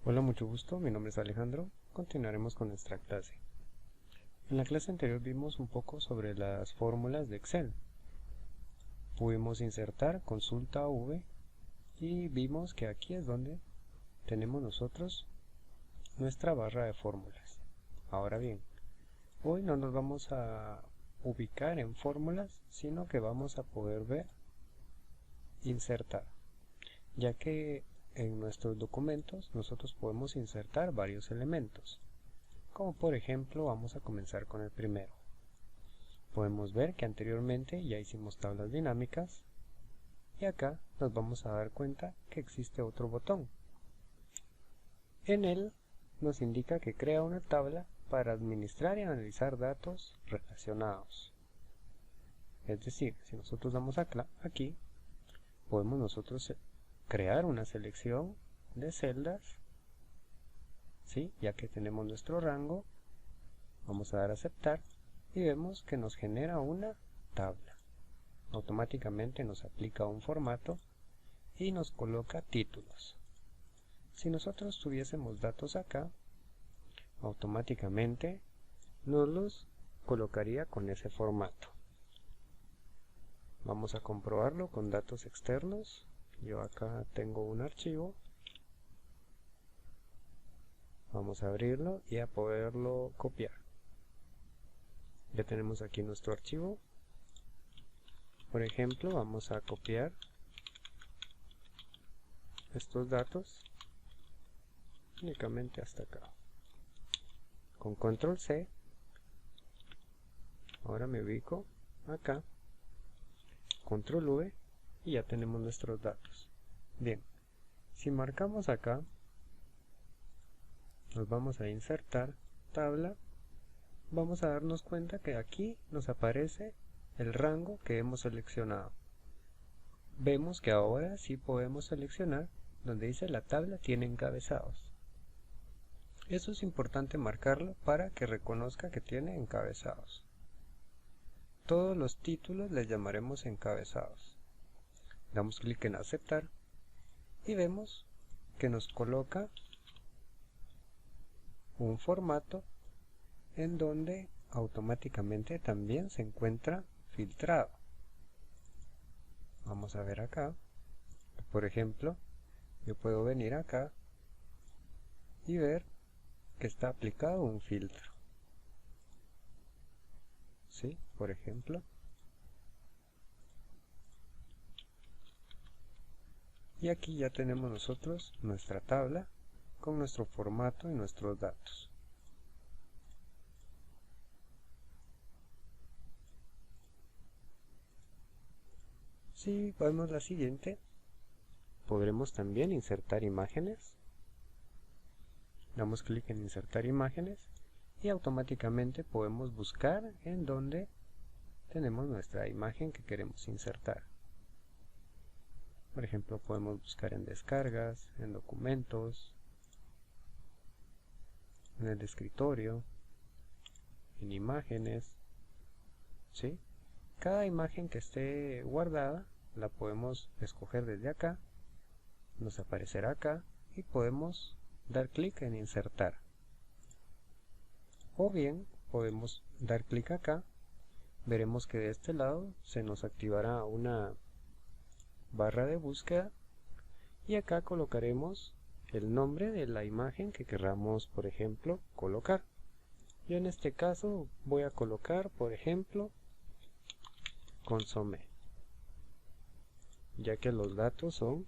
Hola, mucho gusto, mi nombre es Alejandro. Continuaremos con nuestra clase. En la clase anterior vimos un poco sobre las fórmulas de Excel. Pudimos insertar consulta V y vimos que aquí es donde tenemos nosotros nuestra barra de fórmulas. Ahora bien, hoy no nos vamos a ubicar en fórmulas, sino que vamos a poder ver insertar, ya que en nuestros documentos nosotros podemos insertar varios elementos. Como por ejemplo, vamos a comenzar con el primero. Podemos ver que anteriormente ya hicimos tablas dinámicas y acá nos vamos a dar cuenta que existe otro botón. En él nos indica que crea una tabla para administrar y analizar datos relacionados. Es decir, si nosotros damos aquí, podemos nosotros crear una selección de celdas, ¿sí? Ya que tenemos nuestro rango, vamos a dar a aceptar y vemos que nos genera una tabla. Automáticamente nos aplica un formato y nos coloca títulos. Si nosotros tuviésemos datos acá, automáticamente nos los colocaría con ese formato. Vamos a comprobarlo con datos externos. Yo acá tengo un archivo. Vamos a abrirlo y a poderlo copiar. Ya tenemos aquí nuestro archivo. Por ejemplo, vamos a copiar estos datos únicamente hasta acá. Con control C, ahora me ubico acá, control V y ya tenemos nuestros datos. Bien, si marcamos acá, nos vamos a insertar tabla, vamos a darnos cuenta que aquí nos aparece el rango que hemos seleccionado. Vemos que ahora sí podemos seleccionar donde dice la tabla tiene encabezados. Eso es importante marcarlo para que reconozca que tiene encabezados. Todos los títulos les llamaremos encabezados. Damos clic en aceptar y vemos que nos coloca un formato en donde automáticamente también se encuentra filtrado. Vamos a ver acá, por ejemplo, yo puedo venir acá y ver que está aplicado un filtro. ¿Sí? Por ejemplo. Y aquí ya tenemos nosotros nuestra tabla con nuestro formato y nuestros datos. Si vemos la siguiente, podremos también insertar imágenes. Damos clic en insertar imágenes y automáticamente podemos buscar en donde tenemos nuestra imagen que queremos insertar. Por ejemplo, podemos buscar en descargas, en documentos, en el escritorio, en imágenes, ¿sí? Cada imagen que esté guardada la podemos escoger desde acá, nos aparecerá acá y podemos dar clic en insertar. O bien podemos dar clic acá, veremos que de este lado se nos activará una barra de búsqueda y acá colocaremos el nombre de la imagen que queramos, por ejemplo, colocar. Yo en este caso voy a colocar, por ejemplo, consomé, ya que los datos son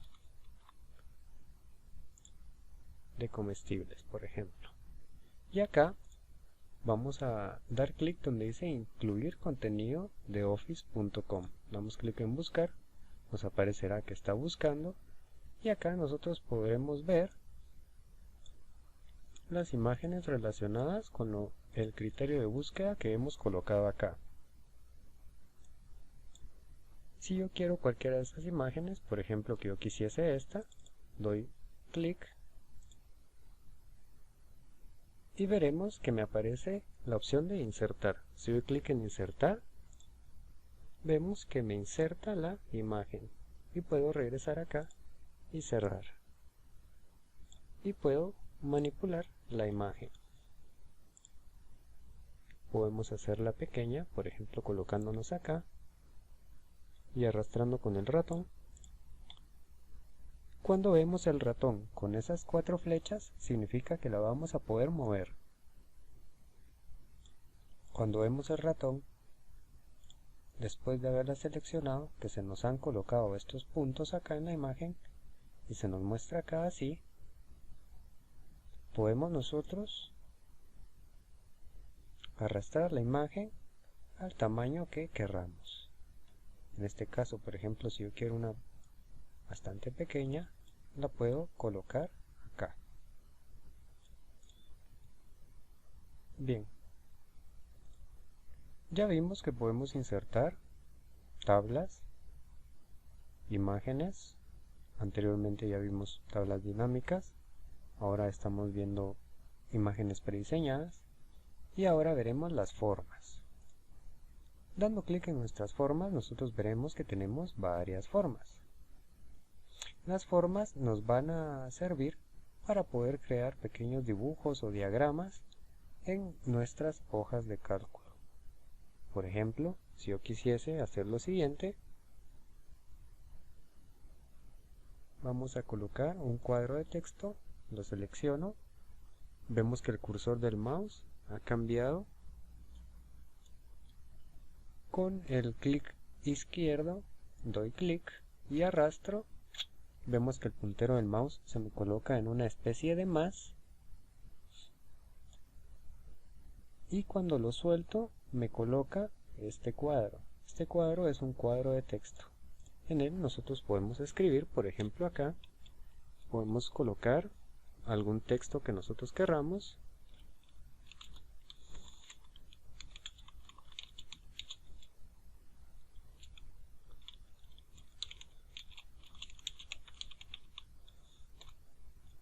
de comestibles, por ejemplo. Y acá vamos a dar clic donde dice incluir contenido de office.com. Damos clic en buscar, nos aparecerá que está buscando y acá nosotros podremos ver las imágenes relacionadas con el criterio de búsqueda que hemos colocado acá. Si yo quiero cualquiera de estas imágenes, por ejemplo que yo quisiese esta, doy clic y veremos que me aparece la opción de insertar. Si doy clic en insertar, vemos que me inserta la imagen y puedo regresar acá y cerrar. Y puedo manipular la imagen. Podemos hacerla pequeña, por ejemplo colocándonos acá y arrastrando con el ratón. Cuando vemos el ratón con esas 4 flechas, significa que la vamos a poder mover. Cuando vemos el ratón, después de haberla seleccionado, que se nos han colocado estos puntos acá en la imagen y se nos muestra acá así, podemos nosotros arrastrar la imagen al tamaño que querramos. En este caso, por ejemplo, si yo quiero una bastante pequeña, la puedo colocar acá. Bien, ya vimos que podemos insertar tablas, imágenes. Anteriormente ya vimos tablas dinámicas, ahora estamos viendo imágenes prediseñadas y ahora veremos las formas. Dando clic en nuestras formas, nosotros veremos que tenemos varias formas. Las formas nos van a servir para poder crear pequeños dibujos o diagramas en nuestras hojas de cálculo. Por ejemplo, si yo quisiese hacer lo siguiente, vamos a colocar un cuadro de texto, lo selecciono, vemos que el cursor del mouse ha cambiado. Con el clic izquierdo doy clic y arrastro, vemos que el puntero del mouse se me coloca en una especie de más, y cuando lo suelto me coloca este cuadro. Este cuadro es un cuadro de texto. En él nosotros podemos escribir, por ejemplo acá, podemos colocar algún texto que nosotros querramos.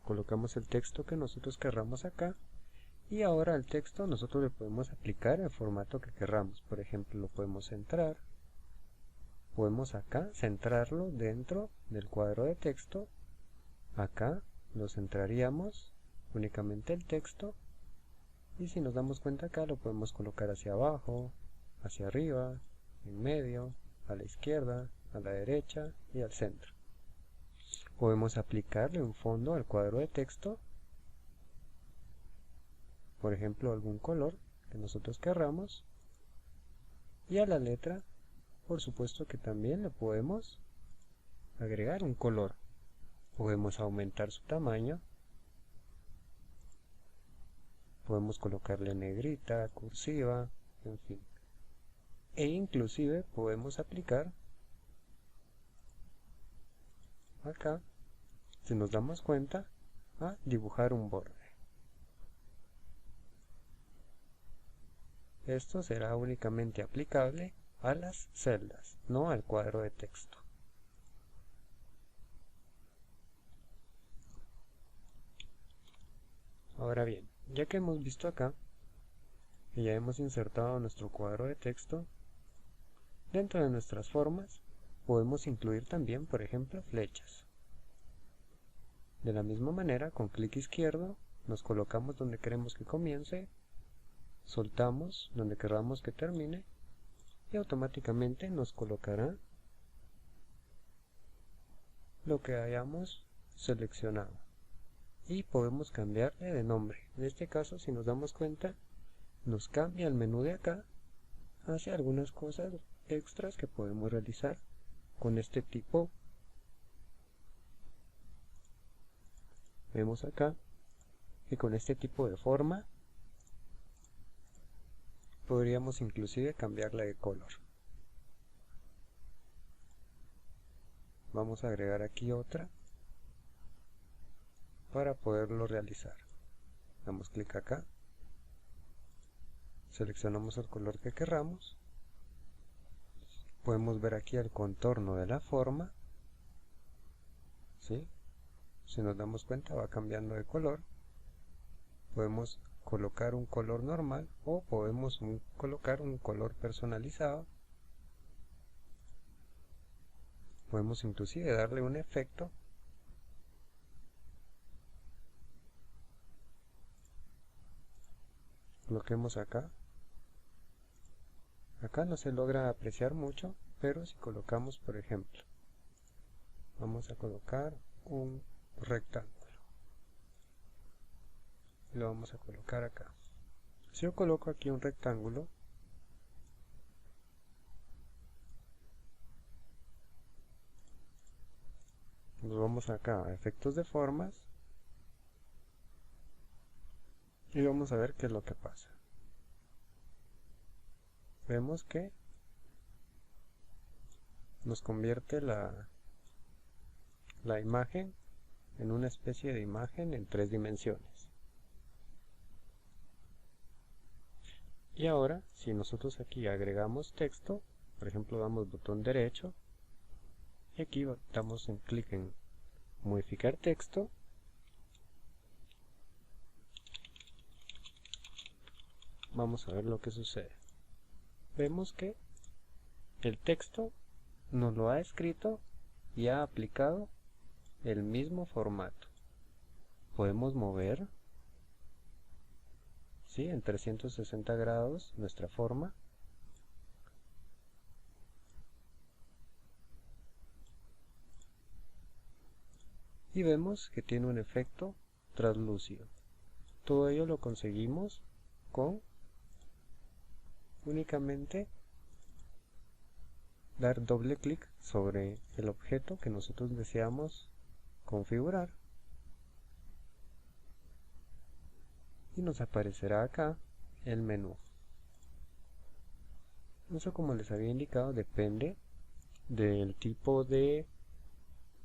Colocamos el texto que nosotros querramos acá. Y ahora al texto nosotros le podemos aplicar el formato que querramos. Por ejemplo, lo podemos centrar. Podemos acá centrarlo dentro del cuadro de texto. Acá lo centraríamos únicamente el texto. Y si nos damos cuenta acá lo podemos colocar hacia abajo, hacia arriba, en medio, a la izquierda, a la derecha y al centro. Podemos aplicarle un fondo al cuadro de texto. Por ejemplo, algún color que nosotros querramos, y a la letra, por supuesto que también le podemos agregar un color. Podemos aumentar su tamaño, podemos colocarle negrita, cursiva, en fin. E inclusive podemos aplicar acá, si nos damos cuenta, a dibujar un borde. Esto será únicamente aplicable a las celdas, no al cuadro de texto. Ahora bien, ya que hemos visto acá, que ya hemos insertado nuestro cuadro de texto, dentro de nuestras formas podemos incluir también, por ejemplo, flechas. De la misma manera, con clic izquierdo, nos colocamos donde queremos que comience, soltamos donde queramos que termine y automáticamente nos colocará lo que hayamos seleccionado. Y podemos cambiarle de nombre. En este caso, si nos damos cuenta, nos cambia el menú de acá hacia algunas cosas extras que podemos realizar con este tipo. Vemos acá que con este tipo de forma podríamos inclusive cambiarla de color. Vamos a agregar aquí otra para poderlo realizar. Damos clic acá, seleccionamos el color que querramos, podemos ver aquí el contorno de la forma, ¿sí? Si nos damos cuenta va cambiando de color. Podemos colocar un color normal o podemos colocar un color personalizado. Podemos inclusive darle un efecto Coloquemos acá. Acá no se logra apreciar mucho, pero si colocamos, por ejemplo, vamos a colocar un rectángulo. Lo vamos a colocar acá. Si yo coloco aquí un rectángulo, nos vamos acá a efectos de formas y vamos a ver qué es lo que pasa. Vemos que nos convierte la imagen en una especie de imagen en 3 dimensiones. Y ahora, si nosotros aquí agregamos texto, por ejemplo damos botón derecho, y aquí damos en clic en modificar texto, vamos a ver lo que sucede. Vemos que el texto nos lo ha escrito y ha aplicado el mismo formato. Podemos mover, ¿sí?, en 360 grados nuestra forma. Y vemos que tiene un efecto translúcido. Todo ello lo conseguimos con únicamente dar doble clic sobre el objeto que nosotros deseamos configurar y nos aparecerá acá el menú. Eso, como les había indicado, depende del tipo de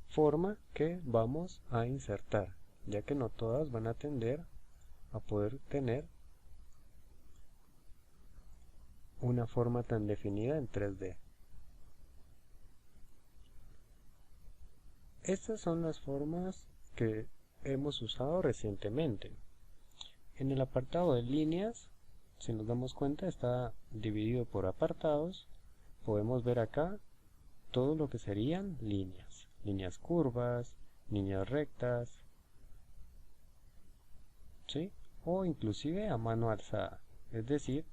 forma que vamos a insertar, ya que no todas van a tender a poder tener una forma tan definida en 3D. Estas son las formas que hemos usado recientemente. En el apartado de líneas, si nos damos cuenta, está dividido por apartados. Podemos ver acá todo lo que serían líneas. Líneas curvas, líneas rectas, ¿sí?, o inclusive a mano alzada. Es decir,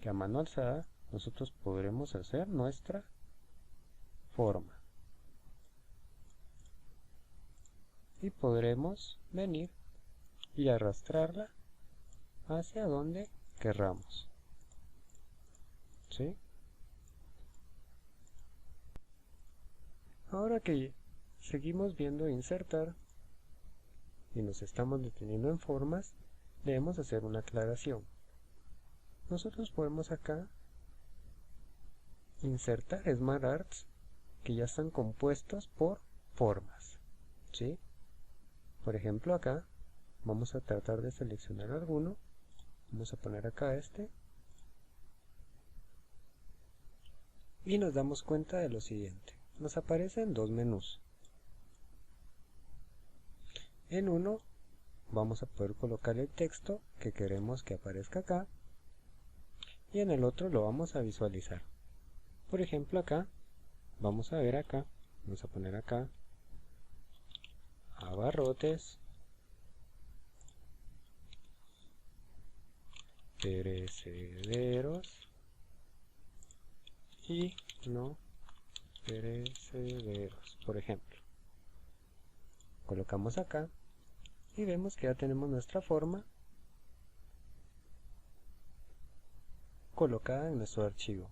que a mano alzada nosotros podremos hacer nuestra forma. Y podremos venir y arrastrarla hacia donde querramos, ¿sí? Ahora que seguimos viendo insertar y nos estamos deteniendo en formas, debemos hacer una aclaración. Nosotros podemos acá insertar Smart Arts que ya están compuestos por formas, ¿sí? Por ejemplo, acá vamos a tratar de seleccionar alguno. Vamos a poner acá este. Y nos damos cuenta de lo siguiente. Nos aparecen dos menús. En uno vamos a poder colocar el texto que queremos que aparezca acá. Y en el otro lo vamos a visualizar. Por ejemplo, acá vamos a ver acá. Vamos a poner acá abarrotes perecederos y no perecederos, por ejemplo. Colocamos acá y vemos que ya tenemos nuestra forma colocada en nuestro archivo,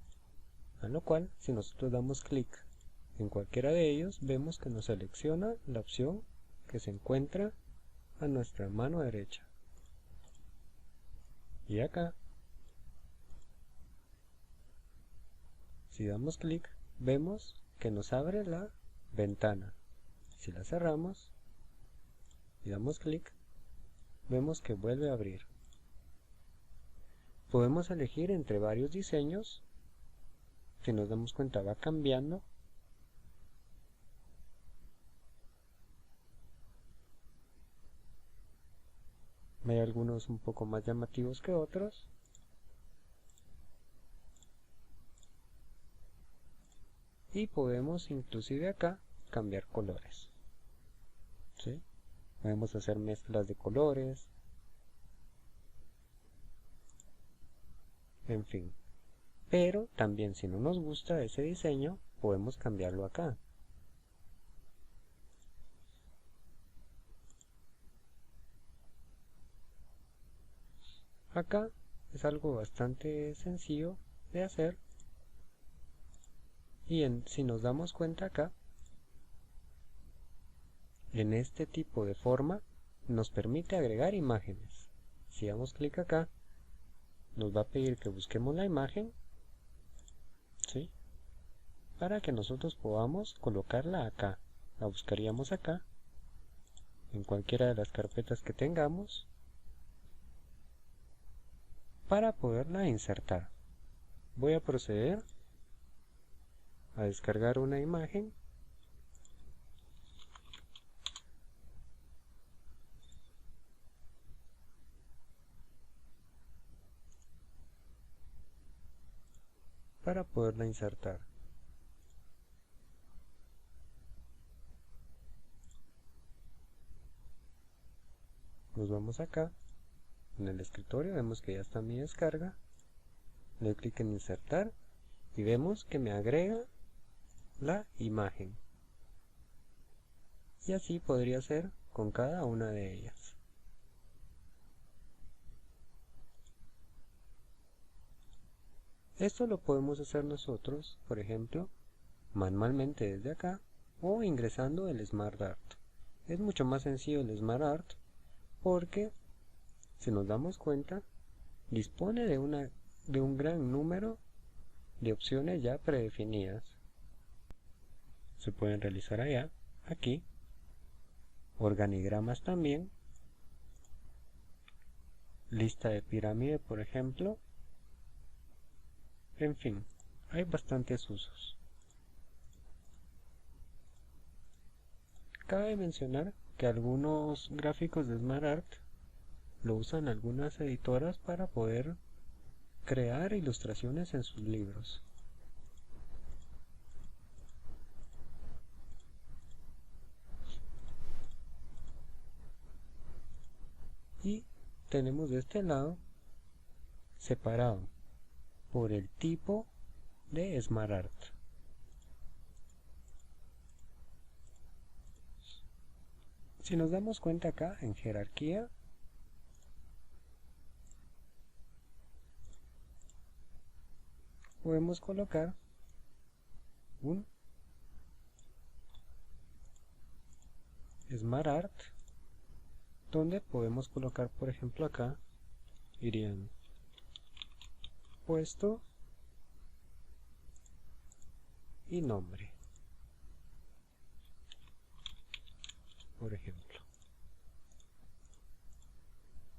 a lo cual, si nosotros damos clic en cualquiera de ellos, vemos que nos selecciona la opción que se encuentra a nuestra mano derecha. Y acá, si damos clic, vemos que nos abre la ventana. Si la cerramos y damos clic, vemos que vuelve a abrir. Podemos elegir entre varios diseños. Si nos damos cuenta, va cambiando. Hay algunos un poco más llamativos que otros. Y podemos inclusive acá cambiar colores, ¿sí? Podemos hacer mezclas de colores. en fin. Pero también si no nos gusta ese diseño, podemos cambiarlo acá. Acá es algo bastante sencillo de hacer. Y si nos damos cuenta acá, en este tipo de forma nos permite agregar imágenes. Si damos clic acá, nos va a pedir que busquemos la imagen, ¿sí?, para que nosotros podamos colocarla acá. La buscaríamos acá, en cualquiera de las carpetas que tengamos, para poderla insertar. Voy a proceder a descargar una imagen. Para poderla insertar. Nos vamos acá, en el escritorio, vemos que ya está mi descarga. Le doy clic en insertar y vemos que me agrega la imagen. Y así podría ser con cada una de ellas. Esto lo podemos hacer nosotros, por ejemplo, manualmente desde acá o ingresando el SmartArt. Es mucho más sencillo el SmartArt porque, si nos damos cuenta, dispone de un gran número de opciones ya predefinidas. Se pueden realizar allá, aquí, organigramas también, lista de pirámide por ejemplo, en fin, hay bastantes usos. Cabe mencionar que algunos gráficos de SmartArt lo usan algunas editoras para poder crear ilustraciones en sus libros. Y tenemos de este lado separado por el tipo de SmartArt. Si nos damos cuenta acá en jerarquía, podemos colocar un SmartArt, donde podemos colocar, por ejemplo, acá irían puesto y nombre, por ejemplo,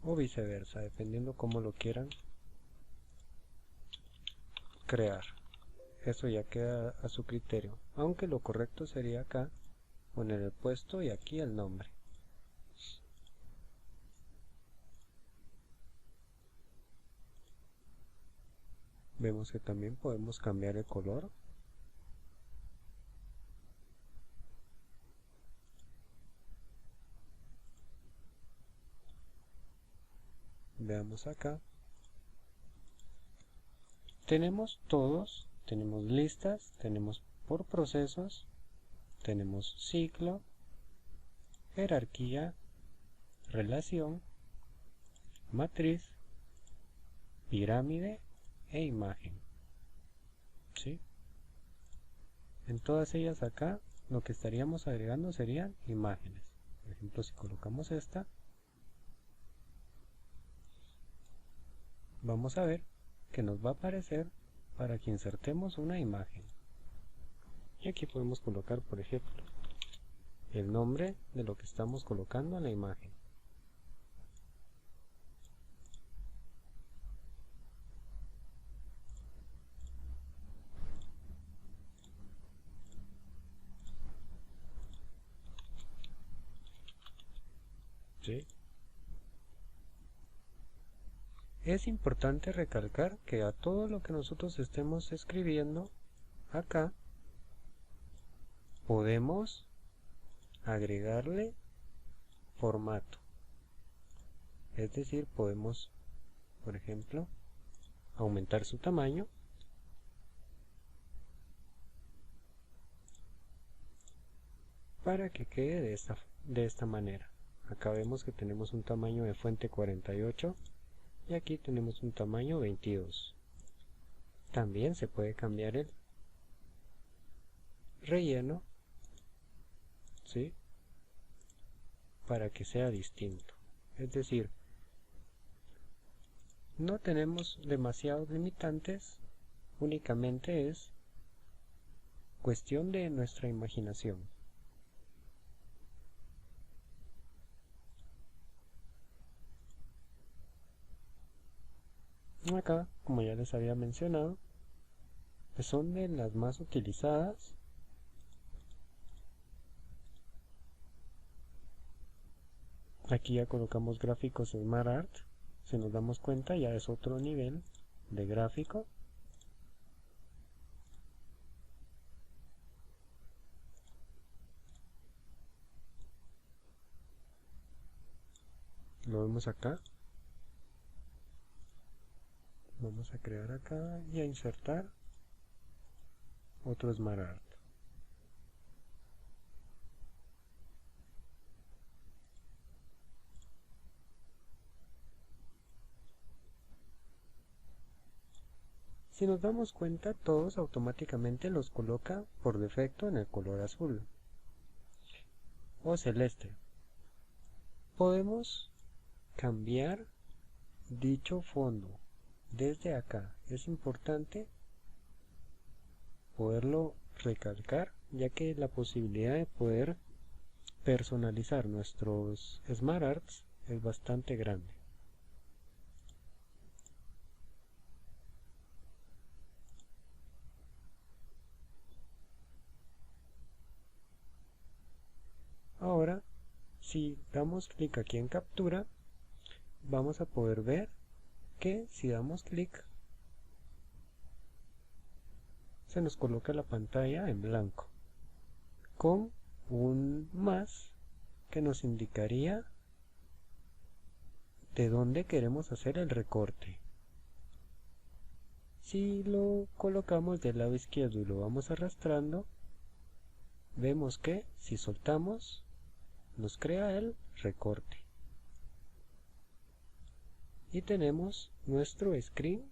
o viceversa, dependiendo cómo lo quieran crear. Eso ya queda a su criterio, aunque lo correcto sería acá poner el puesto y aquí el nombre. Vemos que también podemos cambiar el color. Veamos acá. Tenemos todos, tenemos listas, tenemos por procesos, tenemos ciclo, jerarquía, relación, matriz, pirámide e imagen. ¿Sí? En todas ellas acá lo que estaríamos agregando serían imágenes. Por ejemplo, si colocamos esta, vamos a ver que nos va a aparecer para que insertemos una imagen. Y aquí podemos colocar, por ejemplo, el nombre de lo que estamos colocando en la imagen. ¿Sí? Es importante recalcar que a todo lo que nosotros estemos escribiendo acá podemos agregarle formato. Es decir, podemos, por ejemplo, aumentar su tamaño para que quede de esta manera. Acá vemos que tenemos un tamaño de fuente 48 y aquí tenemos un tamaño 22. También se puede cambiar el relleno, ¿sí?, para que sea distinto. Es decir, no tenemos demasiados limitantes, únicamente es cuestión de nuestra imaginación. Acá, como ya les había mencionado, pues son de las más utilizadas. Aquí ya colocamos gráficos SmartArt. Si nos damos cuenta, ya es otro nivel de gráfico. Lo vemos acá. Vamos a crear acá y a insertar otro SmartArt. Si nos damos cuenta, todos automáticamente los coloca por defecto en el color azul o celeste. Podemos cambiar dicho fondo desde acá. Es importante poderlo recalcar, ya que la posibilidad de poder personalizar nuestros SmartArts es bastante grande. Ahora, si damos clic aquí en captura, vamos a poder ver que si damos clic se nos coloca la pantalla en blanco con un más que nos indicaría de dónde queremos hacer el recorte. Si lo colocamos del lado izquierdo y lo vamos arrastrando, vemos que si soltamos nos crea el recorte y tenemos nuestro screen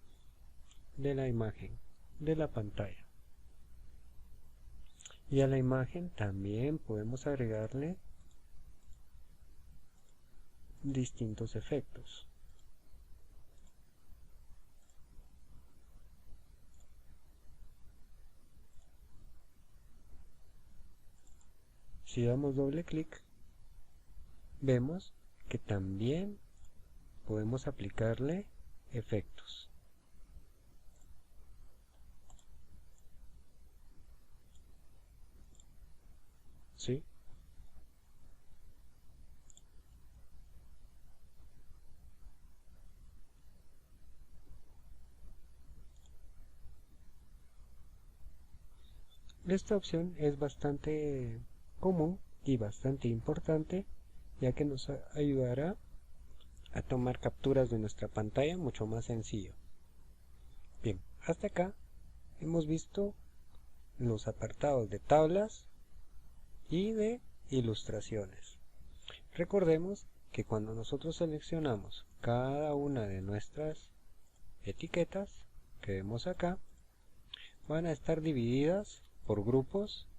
de la imagen de la pantalla. Y a la imagen también podemos agregarle distintos efectos. Si damos doble clic, vemos que también podemos aplicarle efectos. ¿Sí? Esta opción es bastante común y bastante importante, ya que nos ayudará a tomar capturas de nuestra pantalla mucho más sencillo. Bien, hasta acá hemos visto los apartados de tablas y de ilustraciones. Recordemos que cuando nosotros seleccionamos cada una de nuestras etiquetas que vemos acá, van a estar divididas por grupos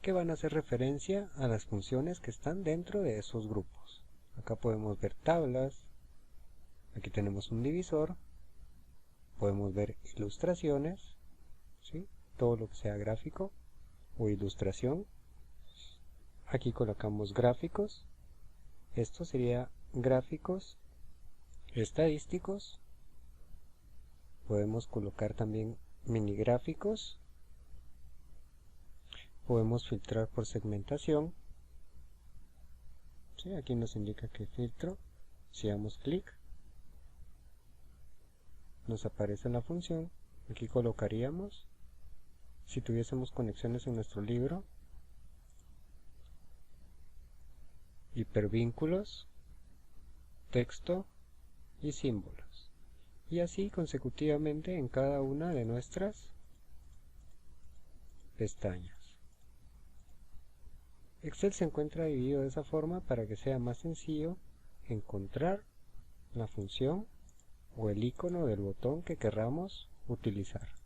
que van a hacer referencia a las funciones que están dentro de esos grupos. Acá podemos ver tablas, aquí tenemos un divisor, podemos ver ilustraciones, ¿sí?, todo lo que sea gráfico o ilustración. Aquí colocamos gráficos, esto sería gráficos estadísticos. Podemos colocar también mini gráficos. Podemos filtrar por segmentación. ¿Sí? Aquí nos indica que filtro. Si damos clic, nos aparece la función. Aquí colocaríamos, si tuviésemos conexiones en nuestro libro, hipervínculos, texto y símbolos. y así consecutivamente en cada una de nuestras pestañas. Excel se encuentra dividido de esa forma para que sea más sencillo encontrar la función o el icono del botón que querramos utilizar.